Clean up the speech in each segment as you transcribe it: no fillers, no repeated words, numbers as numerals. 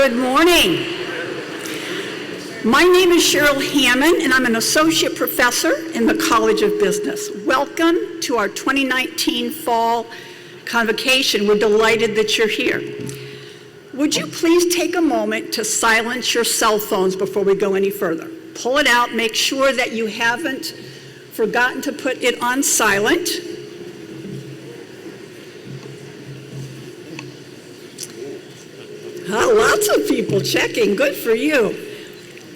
Good morning. My name is Cheryl Hammond, and I'm an associate professor in the College of Business. Welcome to our 2019 Fall Convocation. We're delighted that you're here. Would you please take a moment to silence your cell phones before we go any further? Pull it out, make sure that you haven't forgotten to put it on silent. Lots of people checking, good for you.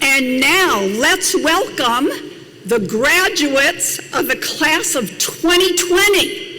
And now let's welcome the graduates of the class of 2020.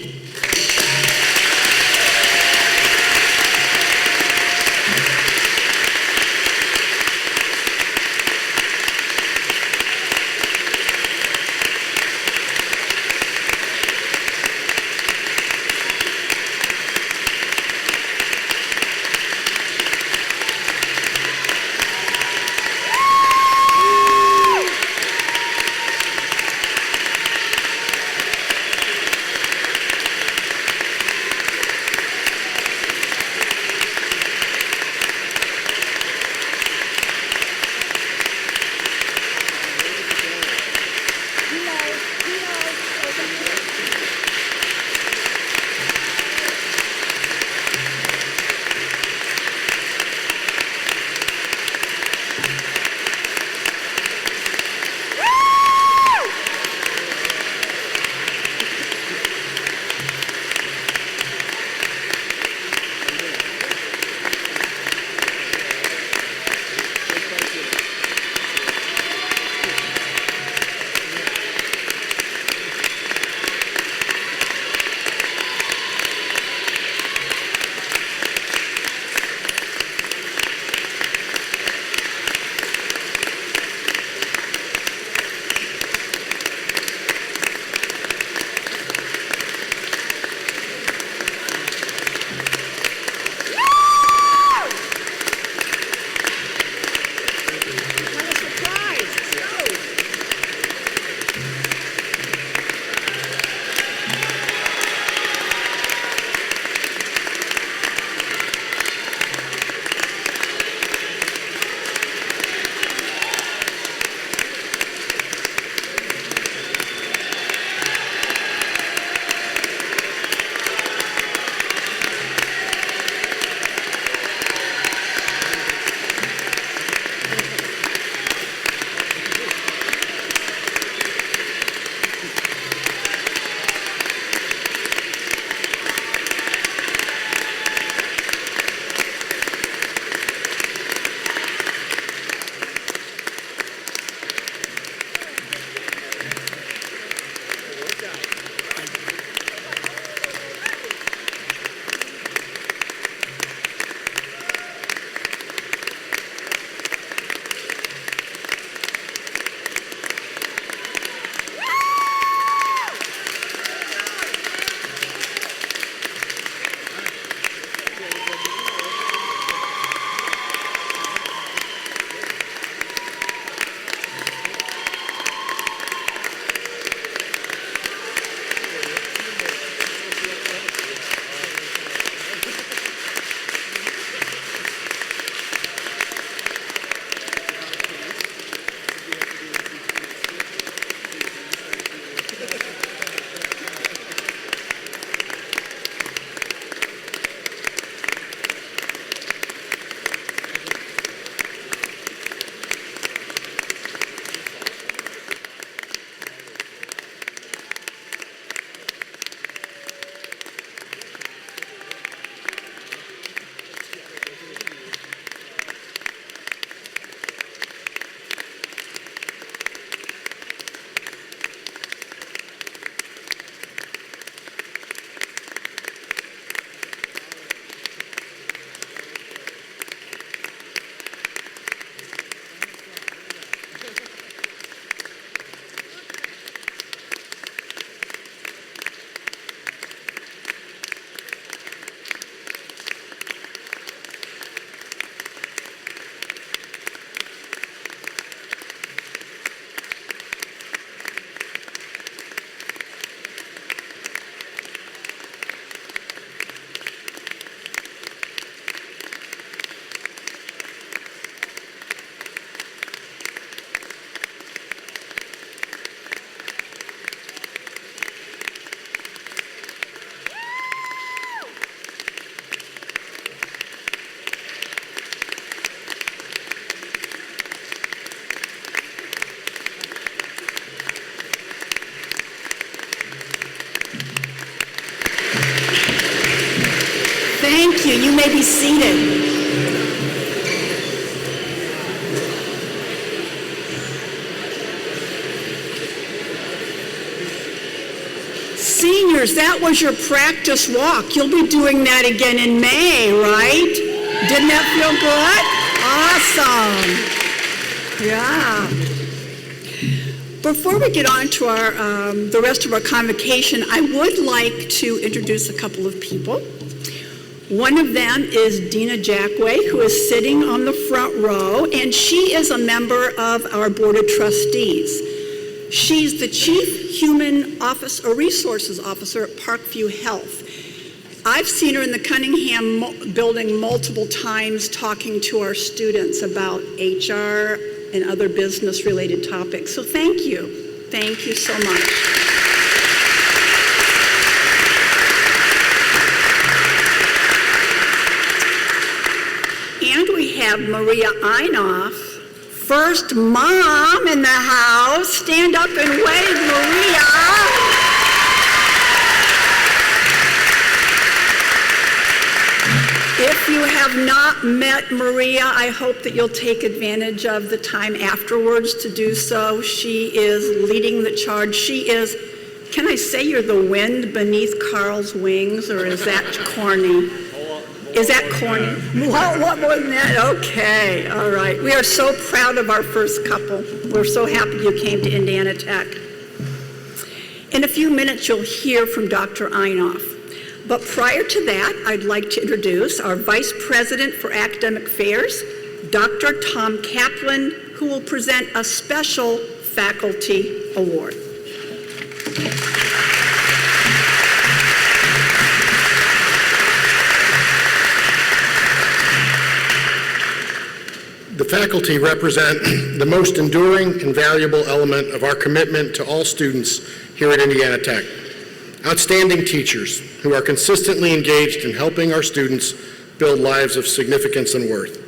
may be seated. Seniors, that was your practice walk. You'll be doing that again in May, right? Didn't that feel good? Awesome. Yeah. Before we get on to the rest of our convocation, I would like to introduce a couple of people. One of them is Dina Jackway, who is sitting on the front row, and she is a member of our Board of Trustees. She's the Chief Human Resources Officer at Parkview Health. I've seen her in the Cunningham building multiple times talking to our students about HR and other business-related topics. So thank you. Thank you so much. And we have Maria Einoff, first mom in the house. Stand up and wave, Maria. If you have not met Maria, I hope that you'll take advantage of the time afterwards to do so. She is leading the charge. She is, can I say you're the wind beneath Carl's wings, or is that corny? Is that corny? What more than that? Okay, all right. We are so proud of our first couple. We're so happy you came to Indiana Tech. In a few minutes, you'll hear from Dr. Einoff. But prior to that, I'd like to introduce our Vice President for Academic Affairs, Dr. Tom Kaplan, who will present a special faculty award. The faculty represent the most enduring and valuable element of our commitment to all students here at Indiana Tech. Outstanding teachers who are consistently engaged in helping our students build lives of significance and worth.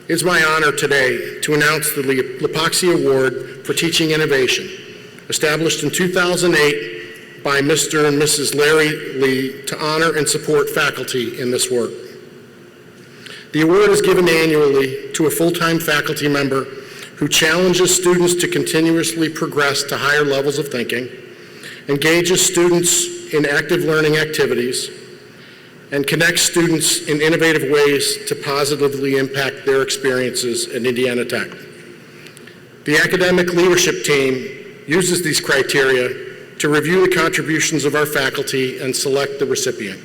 It's my honor today to announce the Lepoxy Award for Teaching Innovation, established in 2008 by Mr. and Mrs. Larry Lee to honor and support faculty in this work. The award is given annually to a full-time faculty member who challenges students to continuously progress to higher levels of thinking, engages students in active learning activities, and connects students in innovative ways to positively impact their experiences at Indiana Tech. The academic leadership team uses these criteria to review the contributions of our faculty and select the recipient.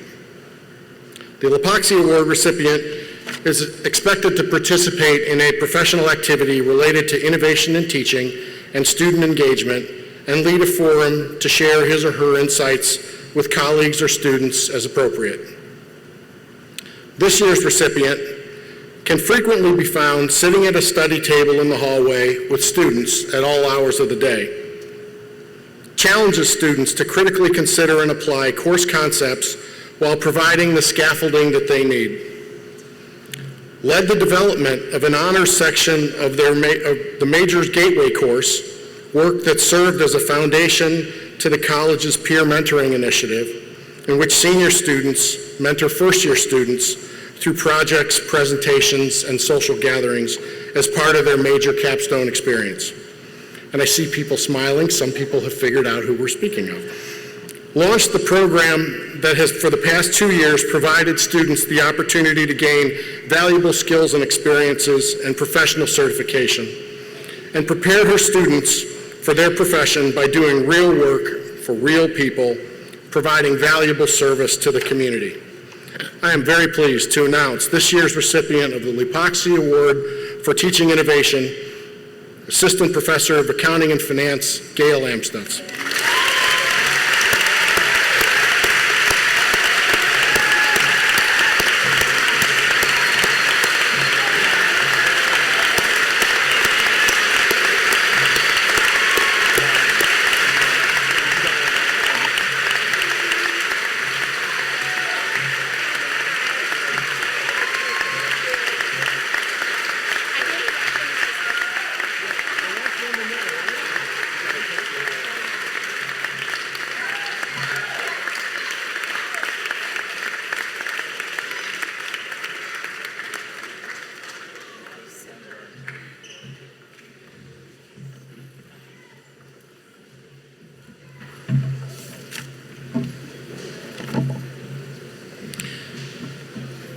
The Lepoxy Award recipient is expected to participate in a professional activity related to innovation in teaching and student engagement and lead a forum to share his or her insights with colleagues or students as appropriate. This year's recipient can frequently be found sitting at a study table in the hallway with students at all hours of the day. Challenges students to critically consider and apply course concepts while providing the scaffolding that they need. Led the development of an honors section of the Majors Gateway course, work that served as a foundation to the college's peer mentoring initiative, in which senior students mentor first-year students through projects, presentations, and social gatherings as part of their major capstone experience. And I see people smiling. Some people have figured out who we're speaking of. Launched the program that has, for the past 2 years, provided students the opportunity to gain valuable skills and experiences and professional certification, and prepared her students for their profession by doing real work for real people, providing valuable service to the community. I am very pleased to announce this year's recipient of the Lepoxy Award for Teaching Innovation, Assistant Professor of Accounting and Finance, Gail Amstutz.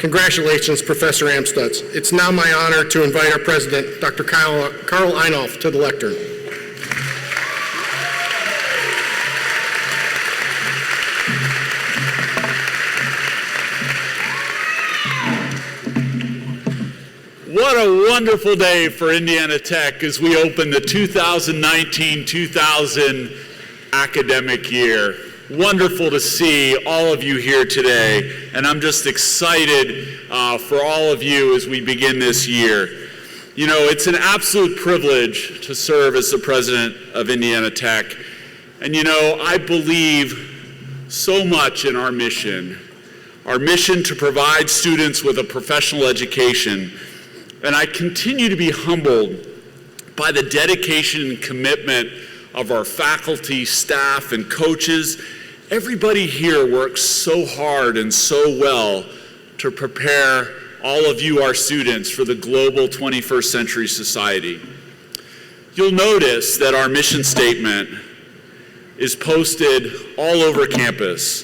Congratulations, Professor Amstutz. It's now my honor to invite our president, Dr. Carl Einolf, to the lectern. What a wonderful day for Indiana Tech as we open the 2019-2000 academic year. Wonderful to see all of you here today, and I'm just excited for all of you as we begin this year. You know, it's an absolute privilege to serve as the president of Indiana Tech, and you know, I believe so much in our mission to provide students with a professional education, and I continue to be humbled by the dedication and commitment of our faculty, staff, and coaches. Everybody here works so hard and so well to prepare all of you, our students, for the global 21st century society. You'll notice that our mission statement is posted all over campus,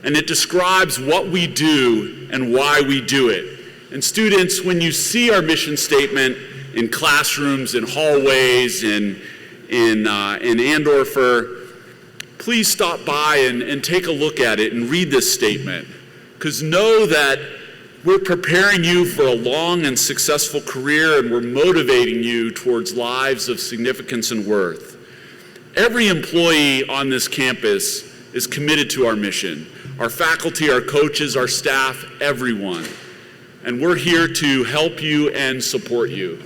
and it describes what we do and why we do it. And students, when you see our mission statement in classrooms, in hallways, in Andover, please stop by and take a look at it and read this statement, because know that we're preparing you for a long and successful career, and we're motivating you towards lives of significance and worth. Every employee on this campus is committed to our mission. Our faculty, our coaches, our staff, everyone. And we're here to help you and support you.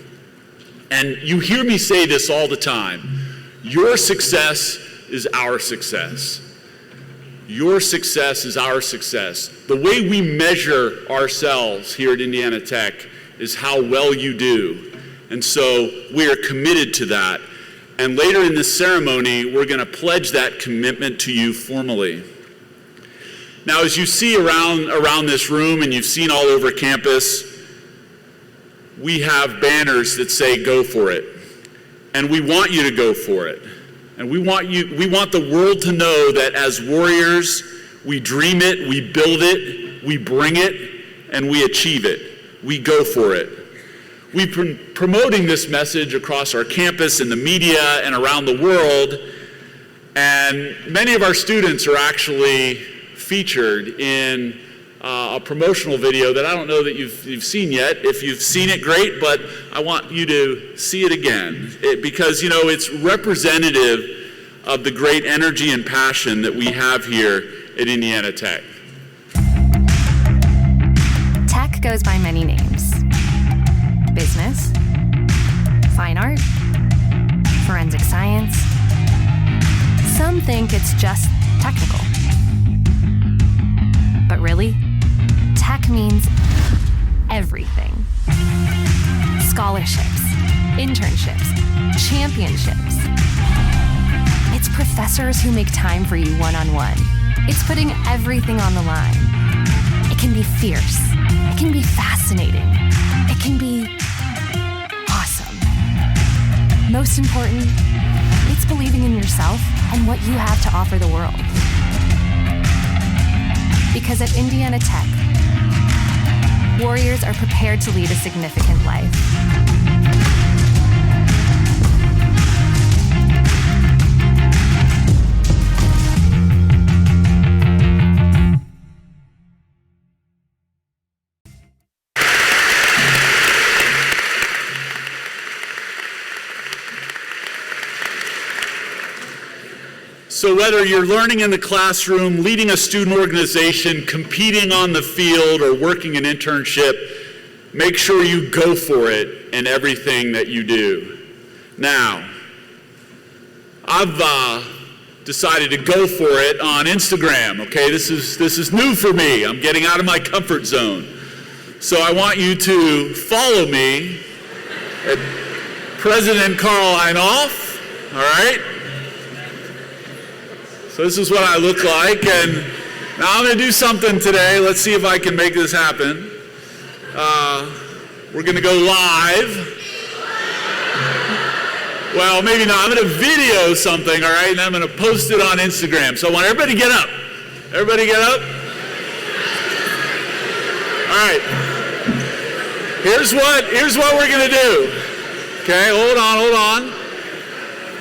And you hear me say this all the time. Your success is our success. Your success is our success. The way we measure ourselves here at Indiana Tech is how well you do. And so we are committed to that. And later in this ceremony, we're going to pledge that commitment to you formally. Now, as you see around this room, and you've seen all over campus, we have banners that say, "Go for it." And we want you to go for it. And we want the world to know that as warriors, we dream it, we build it, we bring it, and we achieve it. We go for it. We've been promoting this message across our campus, in the media, and around the world. And many of our students are actually featured in a promotional video that I don't know that you've seen yet. If you've seen it, great, but I want you to see it again because, you know, it's representative of the great energy and passion that we have here at Indiana Tech. Tech goes by many names. Business, fine art, forensic science. Some think it's just technical. But really, tech means everything. Scholarships, internships, championships. It's professors who make time for you one-on-one. It's putting everything on the line. It can be fierce. It can be fascinating. It can be awesome. Most important, it's believing in yourself and what you have to offer the world. Because at Indiana Tech, warriors are prepared to lead a significant life. So whether you're learning in the classroom, leading a student organization, competing on the field, or working an internship, make sure you go for it in everything that you do. Now, I've decided to go for it on Instagram, okay? This is new for me. I'm getting out of my comfort zone. So I want you to follow me at President Carl Einolf, all right? So this is what I look like, and now I'm going to do something today. Let's see if I can make this happen. We're going to go live. Well, maybe not. I'm going to video something, all right, and I'm going to post it on Instagram. So I want everybody to get up. Everybody get up. All right. Here's what we're going to do. Okay, hold on.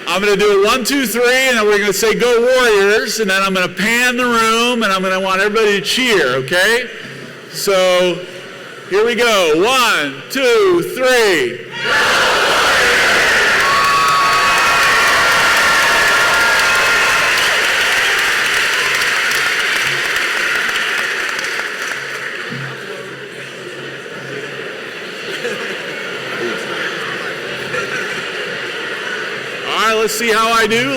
I'm going to do a 1, 2, 3, and then we're going to say go Warriors, and then I'm going to pan the room, and I'm going to want everybody to cheer, okay? So here we go. 1, 2, 3. All right, let's see how I do.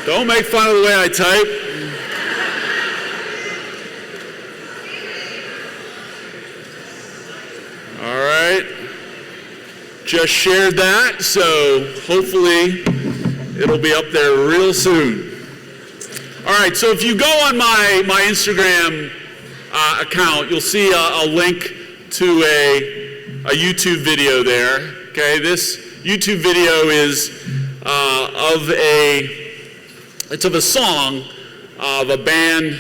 Don't make fun of the way I type. All right. Just shared that, so hopefully it'll be up there real soon. All right, so if you go on my Instagram account, you'll see a link to a YouTube video there. Okay, this YouTube video is of a song of a band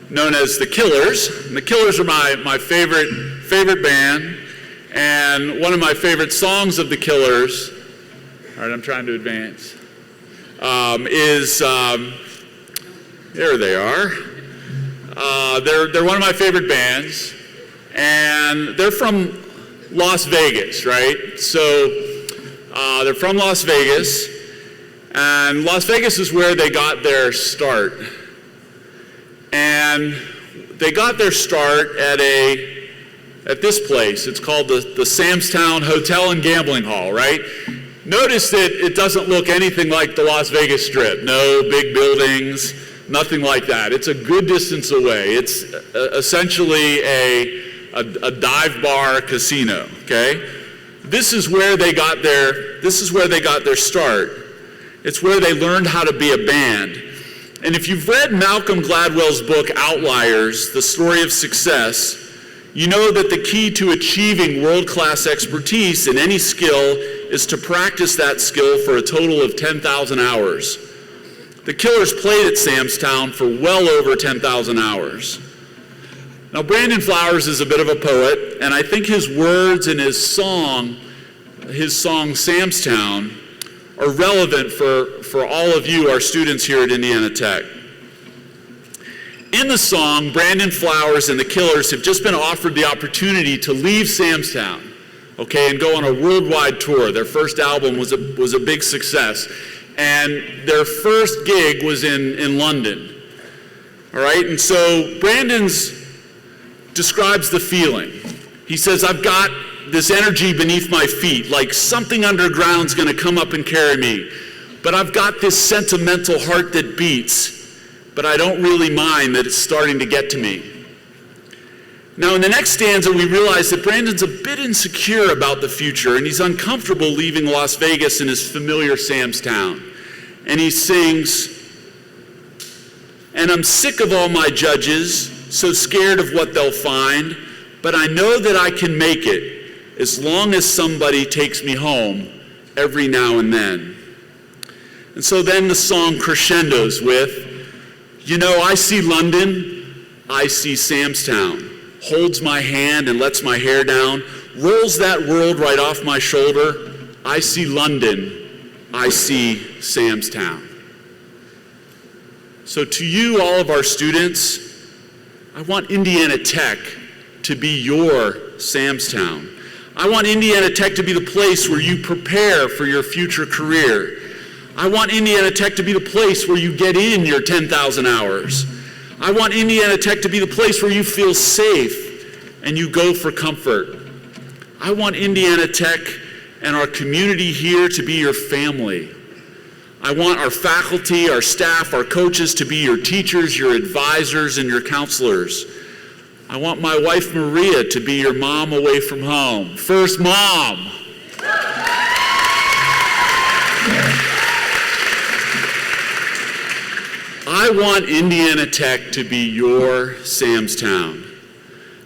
known as The Killers. And The Killers are my favorite band. And one of my favorite songs of The Killers, all right, I'm trying to advance, is, there they are. They're one of my favorite bands, and they're from Las Vegas, right? So they're from Las Vegas, and Las Vegas is where they got their start. And they got their start at this place. It's called the Samstown Hotel and Gambling Hall, right? Notice that it doesn't look anything like the Las Vegas Strip. No big buildings, nothing like that. It's a good distance away. It's essentially a dive bar casino, okay? This is where they got their start. It's where they learned how to be a band. And if you've read Malcolm Gladwell's book, Outliers, The Story of Success, you know that the key to achieving world-class expertise in any skill is to practice that skill for a total of 10,000 hours. The Killers played at Samstown for well over 10,000 hours. Now, Brandon Flowers is a bit of a poet, and I think his words in his song Samstown, are relevant for all of you, our students here at Indiana Tech. In the song, Brandon Flowers and the Killers have just been offered the opportunity to leave Samstown, okay, and go on a worldwide tour. Their first album was a big success, and their first gig was in London, all right? And so Brandon's describes the feeling. He says, I've got this energy beneath my feet, like something underground's gonna come up and carry me, but I've got this sentimental heart that beats, but I don't really mind that it's starting to get to me. Now, in the next stanza, we realize that Brandon's a bit insecure about the future, and he's uncomfortable leaving Las Vegas in his familiar Samstown. And he sings, and I'm sick of all my judges, so scared of what they'll find, but I know that I can make it as long as somebody takes me home every now and then. And so then the song crescendos with, you know, I see London, I see Samstown, holds my hand and lets my hair down, rolls that world right off my shoulder. I see London, I see Samstown. So to you, all of our students, I want Indiana Tech to be your Samstown. I want Indiana Tech to be the place where you prepare for your future career. I want Indiana Tech to be the place where you get in your 10,000 hours. I want Indiana Tech to be the place where you feel safe and you go for comfort. I want Indiana Tech and our community here to be your family. I want our faculty, our staff, our coaches to be your teachers, your advisors, and your counselors. I want my wife Maria to be your mom away from home. First mom. I I want Indiana Tech to be your Samstown.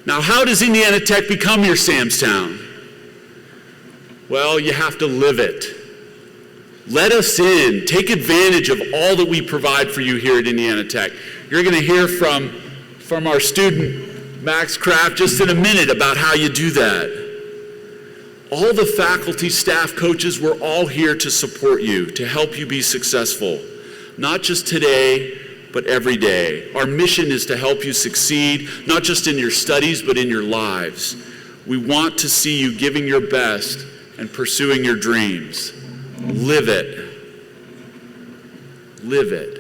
Now, how does Indiana Tech become your Samstown? Well, you have to live it. Let us in. Take advantage of all that we provide for you here at Indiana Tech. You're going to hear from our student, Max Kraft, just in a minute about how you do that. All the faculty, staff, coaches, we're all here to support you, to help you be successful. Not just today, but every day. Our mission is to help you succeed, not just in your studies, but in your lives. We want to see you giving your best and pursuing your dreams. Live it. Live it.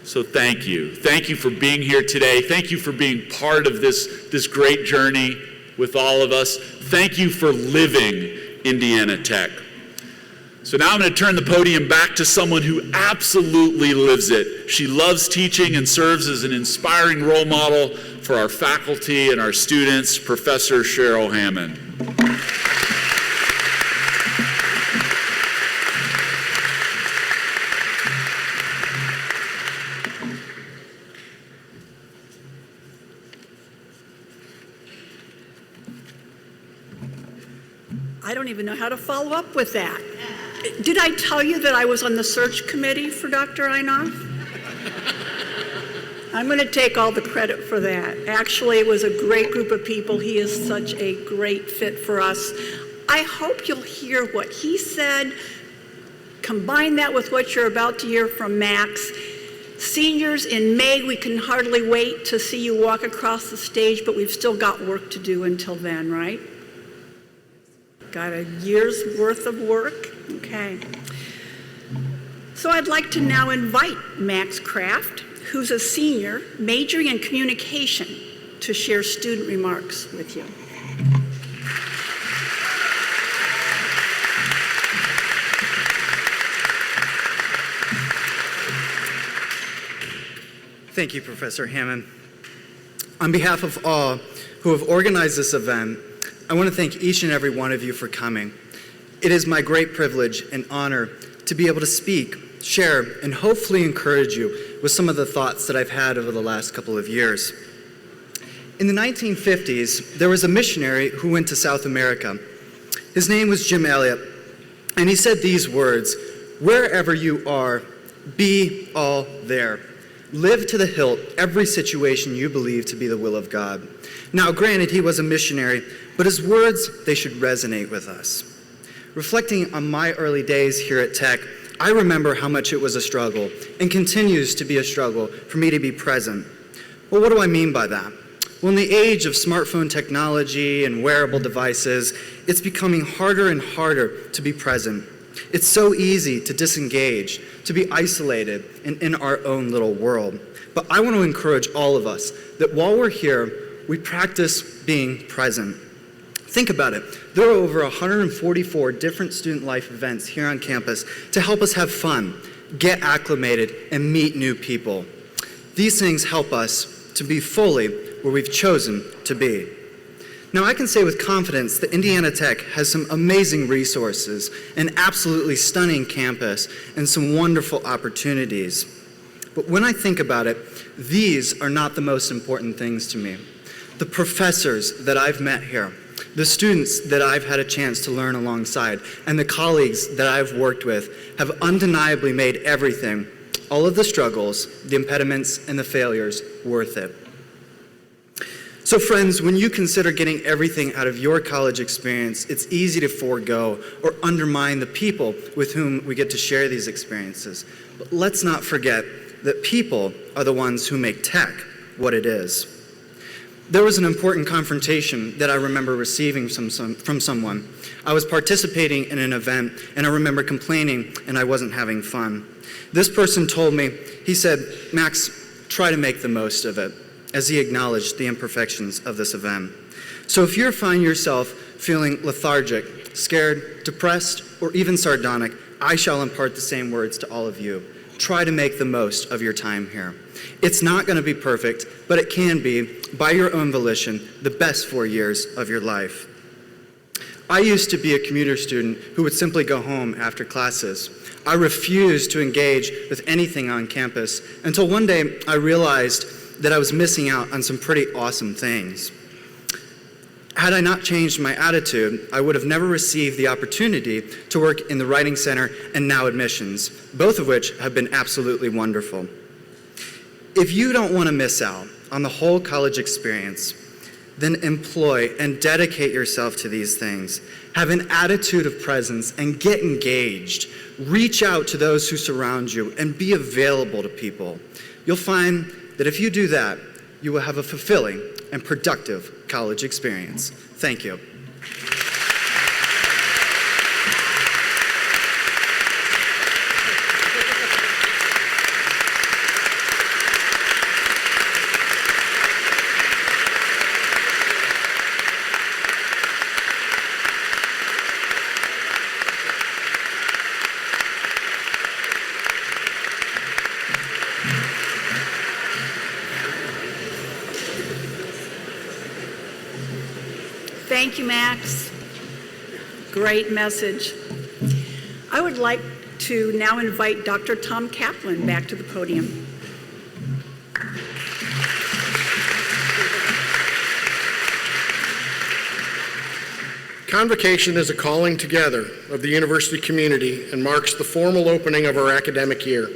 So thank you. Thank you for being here today. Thank you for being part of this great journey with all of us. Thank you for living Indiana Tech. So now I'm going to turn the podium back to someone who absolutely lives it. She loves teaching and serves as an inspiring role model for our faculty and our students, Professor Cheryl Hammond. I don't even know how to follow up with that. Did I tell you that I was on the search committee for Dr. Einoff? I'm going to take all the credit for that. Actually, it was a great group of people. He is such a great fit for us. I hope you'll hear what he said, combine that with what you're about to hear from Max. Seniors, in May, we can hardly wait to see you walk across the stage, but we've still got work to do until then, right? Got a year's worth of work? Okay. So I'd like to now invite Max Kraft, who's a senior majoring in communication, to share student remarks with you. Thank you, Professor Hammond. On behalf of all who have organized this event, I want to thank each and every one of you for coming. It is my great privilege and honor to be able to speak, share, and hopefully encourage you with some of the thoughts that I've had over the last couple of years. In the 1950s, there was a missionary who went to South America. His name was Jim Elliot, and he said these words, "Wherever you are, be all there. Live to the hilt every situation you believe to be the will of God." Now, granted, he was a missionary, but his words, they should resonate with us. Reflecting on my early days here at Tech, I remember how much it was a struggle, and continues to be a struggle, for me to be present. Well, what do I mean by that? Well, in the age of smartphone technology and wearable devices, it's becoming harder and harder to be present. It's so easy to disengage, to be isolated and in our own little world. But I want to encourage all of us that while we're here, we practice being present. Think about it. There are over 144 different student life events here on campus to help us have fun, get acclimated, and meet new people. These things help us to be fully where we've chosen to be. Now, I can say with confidence that Indiana Tech has some amazing resources, an absolutely stunning campus, and some wonderful opportunities. But when I think about it, these are not the most important things to me. The professors that I've met here, the students that I've had a chance to learn alongside, and the colleagues that I've worked with have undeniably made everything, all of the struggles, the impediments, and the failures, worth it. So friends, when you consider getting everything out of your college experience, it's easy to forego or undermine the people with whom we get to share these experiences. But let's not forget that people are the ones who make Tech what it is. There was an important confrontation that I remember receiving from someone. I was participating in an event, and I remember complaining, and I wasn't having fun. This person told me, he said, "Max, try to make the most of it," as he acknowledged the imperfections of this event. So if you find yourself feeling lethargic, scared, depressed, or even sardonic, I shall impart the same words to all of you. Try to make the most of your time here. It's not going to be perfect, but it can be, by your own volition, the best 4 years of your life. I used to be a commuter student who would simply go home after classes. I refused to engage with anything on campus until one day I realized that I was missing out on some pretty awesome things. Had I not changed my attitude, I would have never received the opportunity to work in the Writing Center and now admissions, both of which have been absolutely wonderful. If you don't want to miss out on the whole college experience, then employ and dedicate yourself to these things. Have an attitude of presence and get engaged. Reach out to those who surround you and be available to people. You'll find that if you do that, you will have a fulfilling and productive college experience. Thank you. Thank you, Max. Great message. I would like to now invite Dr. Tom Kaplan back to the podium. Convocation is a calling together of the university community and marks the formal opening of our academic year.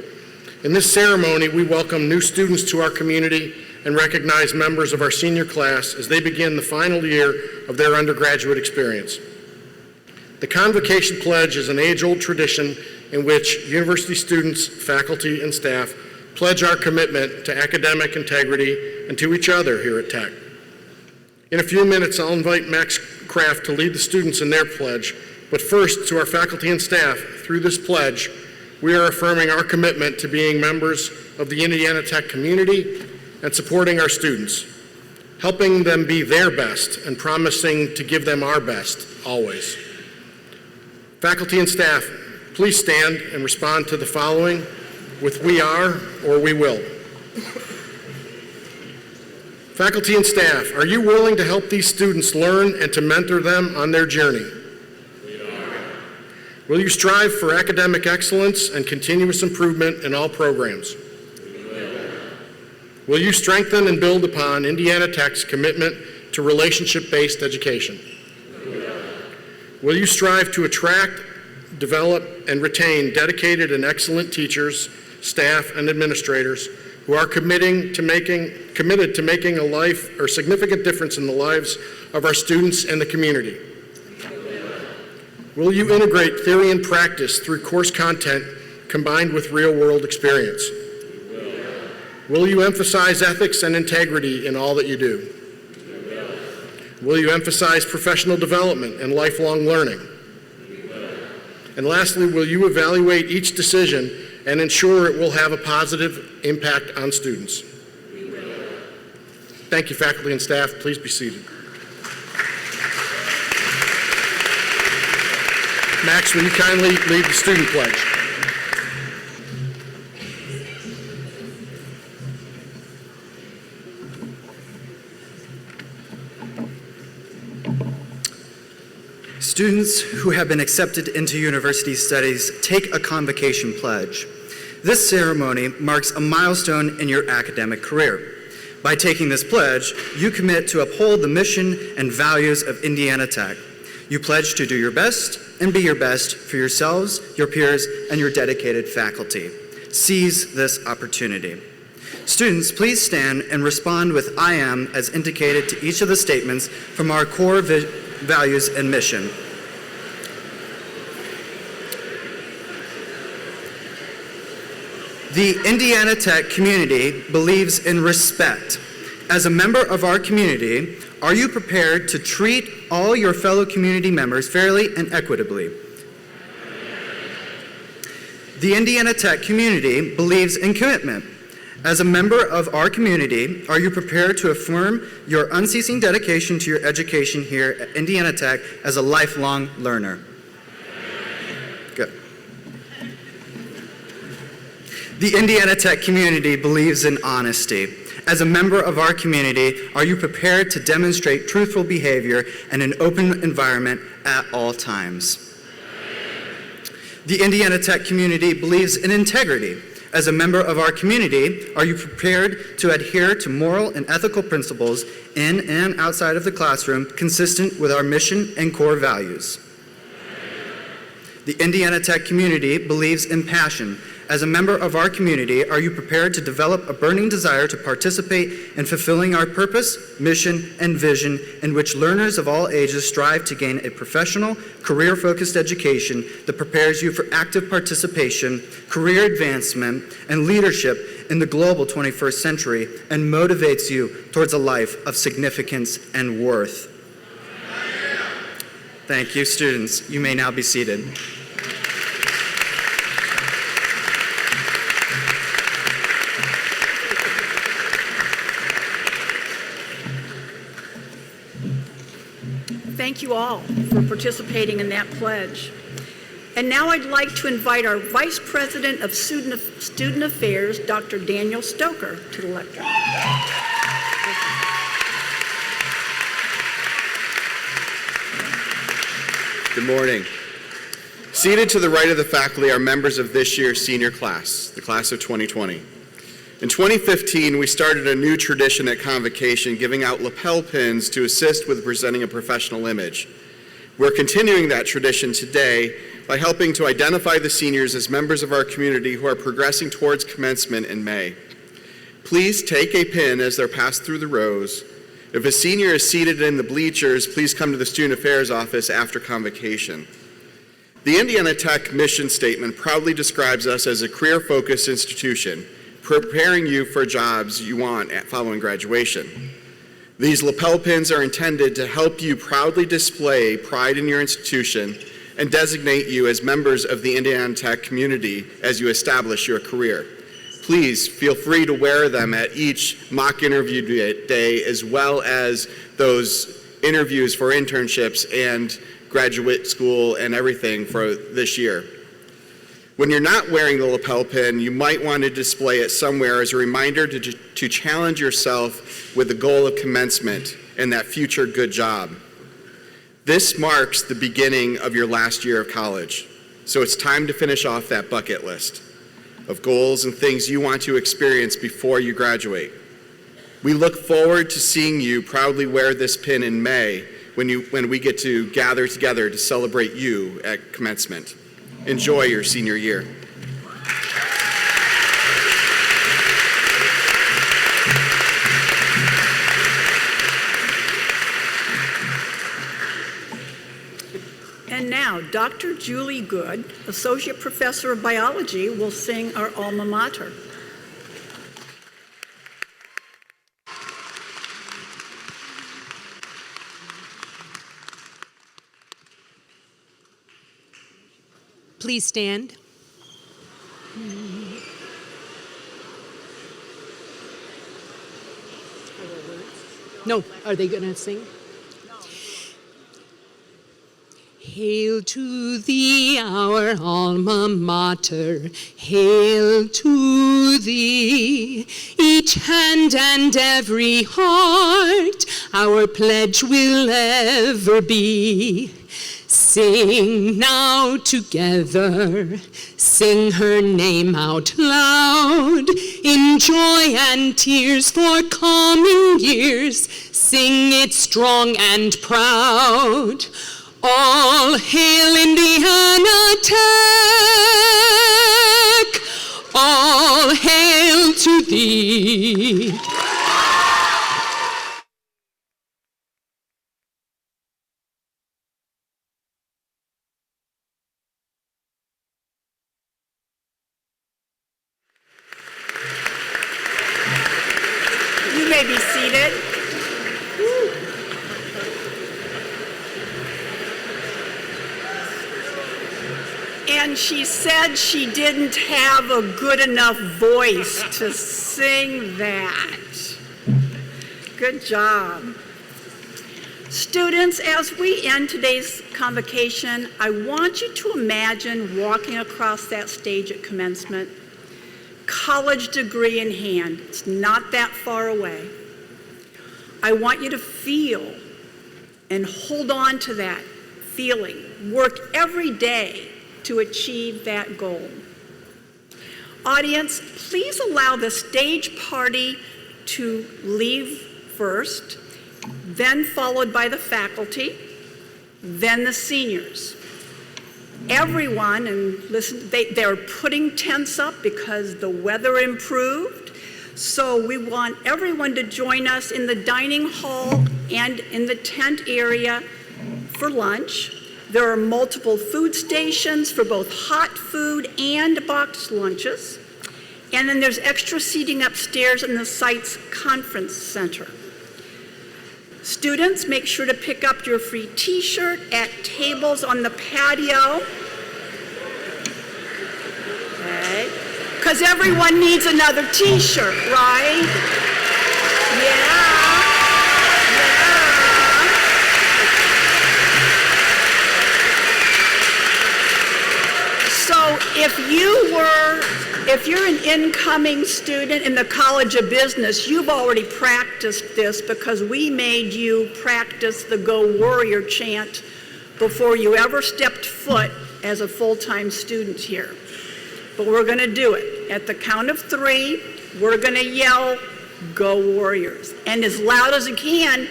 In this ceremony, we welcome new students to our community and recognize members of our senior class as they begin the final year of their undergraduate experience. The Convocation Pledge is an age-old tradition in which university students, faculty, and staff pledge our commitment to academic integrity and to each other here at Tech. In a few minutes, I'll invite Max Kraft to lead the students in their pledge, but first, to our faculty and staff, through this pledge, we are affirming our commitment to being members of the Indiana Tech community and supporting our students, helping them be their best and promising to give them our best, always. Faculty and staff, please stand and respond to the following with "we are" or "we will." Faculty and staff, are you willing to help these students learn and to mentor them on their journey? We are. Will you strive for academic excellence and continuous improvement in all programs? Will you strengthen and build upon Indiana Tech's commitment to relationship-based education? Will you strive to attract, develop, and retain dedicated and excellent teachers, staff, and administrators who are committed to making a life or significant difference in the lives of our students and the community? Will you integrate theory and practice through course content combined with real-world experience? Will you emphasize ethics and integrity in all that you do? Will you emphasize professional development and lifelong learning? And lastly, will you evaluate each decision and ensure it will have a positive impact on students? Thank you, faculty and staff. Please be seated. Max, will you kindly lead the student pledge? Students who have been accepted into university studies take a Convocation pledge. This ceremony marks a milestone in your academic career. By taking this pledge, you commit to uphold the mission and values of Indiana Tech. You pledge to do your best and be your best for yourselves, your peers, and your dedicated faculty. Seize this opportunity. Students, please stand and respond with "I am" as indicated to each of the statements from our core values and mission. The Indiana Tech community believes in respect. As a member of our community, are you prepared to treat all your fellow community members fairly and equitably? The Indiana Tech community believes in commitment. As a member of our community, are you prepared to affirm your unceasing dedication to your education here at Indiana Tech as a lifelong learner? Good. The Indiana Tech community believes in honesty. As a member of our community, are you prepared to demonstrate truthful behavior in an open environment at all times? The Indiana Tech community believes in integrity. As a member of our community, are you prepared to adhere to moral and ethical principles in and outside of the classroom consistent with our mission and core values? The Indiana Tech community believes in passion. As a member of our community, are you prepared to develop a burning desire to participate in fulfilling our purpose, mission, and vision in which learners of all ages strive to gain a professional, career-focused education that prepares you for active participation, career advancement, and leadership in the global 21st century and motivates you towards a life of significance and worth? Thank you, students. You may now be seated. Thank you all for participating in that pledge. And now I'd like to invite our Vice President of Student Affairs, Dr. Daniel Stoker, to the lectern. Good morning. Seated to the right of the faculty are members of this year's senior class, the class of 2020. In 2015, we started a new tradition at Convocation, giving out lapel pins to assist with presenting a professional image. We're continuing that tradition today by helping to identify the seniors as members of our community who are progressing towards commencement in May. Please take a pin as they're passed through the rows. If a senior is seated in the bleachers, please come to the Student Affairs office after Convocation. The Indiana Tech mission statement proudly describes us as a career-focused institution, preparing you for jobs you want following graduation. These lapel pins are intended to help you proudly display pride in your institution and designate you as members of the Indiana Tech community as you establish your career. Please feel free to wear them at each mock interview day, as well as those interviews for internships and graduate school and everything for this year. When you're not wearing the lapel pin, you might want to display it somewhere as a reminder to challenge yourself with the goal of commencement and that future good job. This marks the beginning of your last year of college, so it's time to finish off that bucket list of goals and things you want to experience before you graduate. We look forward to seeing you proudly wear this pin in May when we get to gather together to celebrate you at commencement. Enjoy your senior year. And now, Dr. Julie Good, Associate Professor of Biology, will sing our alma mater. Please stand. No, are they going to sing? Hail to thee, our alma mater, hail to thee. Each hand and every heart our pledge will ever be. Sing now together, sing her name out loud, in joy and tears for coming years, sing it strong and proud. All hail Indiana Tech, all hail to thee. You may be seated. And she said she didn't have a good enough voice to sing that. Good job. Students, as we end today's convocation, I want you to imagine walking across that stage at commencement. college degree in hand. It's not that far away. I want you to feel and hold on to that feeling. Work every day to achieve that goal. Audience, please allow the stage party to leave first, then followed by the faculty, then the seniors. Everyone, and listen, they're putting tents up because the weather improved. So we want everyone to join us in the dining hall and in the tent area for lunch. There are multiple food stations for both hot food and boxed lunches. And then there's extra seating upstairs in the site's conference center. Students, make sure to pick up your free t-shirt at tables on the patio. Okay? Because everyone needs another t-shirt, right? Yeah. So if you're an incoming student in the College of Business, you've already practiced this because we made you practice the Go Warrior chant before you ever stepped foot as a full-time student here. But we're going to do it. At the count of 3, we're going to yell, Go Warriors. And as loud as you can,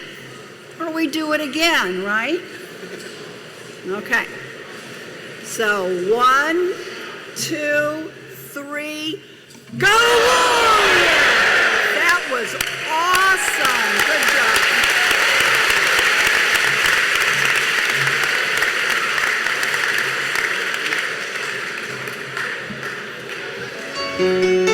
or we do it again, right? Okay. So 1, 2, 3, Go Warriors! That was awesome. Good job.